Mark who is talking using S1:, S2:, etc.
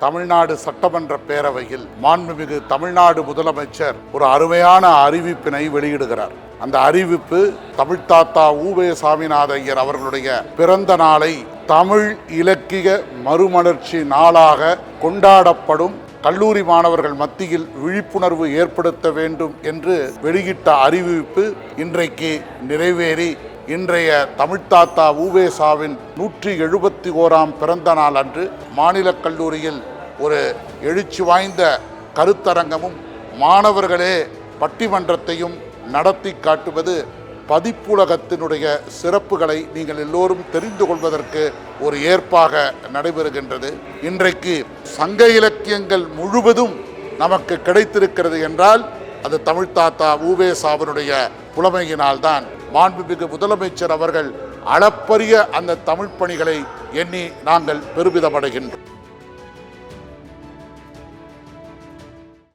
S1: தமிழ்நாடு சட்டமன்ற பேரவையில் மாண்புமிகு தமிழ்நாடு முதலமைச்சர் ஒரு அருமையான அறிவிப்பினை வெளியிடுகிறார். அந்த அறிவிப்பு தமிழ் தாத்தா உவே சாமிநாத ஐயர் அவர்களுடைய பிறந்த நாளை தமிழ் இலக்கிய மறுமலர்ச்சி நாளாக கொண்டாடப்படும் கல்லூரி மாணவர்கள் மத்தியில் விழிப்புணர்வு ஏற்படுத்த வேண்டும் என்று வெளியிட்ட அறிவிப்பு இன்றைக்கு நிறைவேறி இன்றைய தமிழ்த்தாத்தா உவேசாவின் 171ஆம் பிறந்த நாள் அன்று மாநில கல்லூரியில் ஒரு எழுச்சி வாய்ந்த கருத்தரங்கமும் மாணவர்களே பட்டிமன்றத்தையும் நடத்தி காட்டுவது பதிப்புலகத்தினுடைய சிறப்புகளை நீங்கள் எல்லோரும் தெரிந்து கொள்வதற்கு ஒரு ஏற்பாக நடைபெறுகின்றது. இன்றைக்கு சங்க இலக்கியங்கள் முழுவதும் நமக்கு கிடைத்திருக்கிறது என்றால் அது தமிழ்த்தாத்தா உவேசாவினுடைய புலமையினால்தான். மாண்புமிகு முதலமைச்சர் அவர்கள் அளப்பரிய அந்த தமிழ் பணிகளை எண்ணி நாங்கள் பெருமிதமடைகின்றோம்.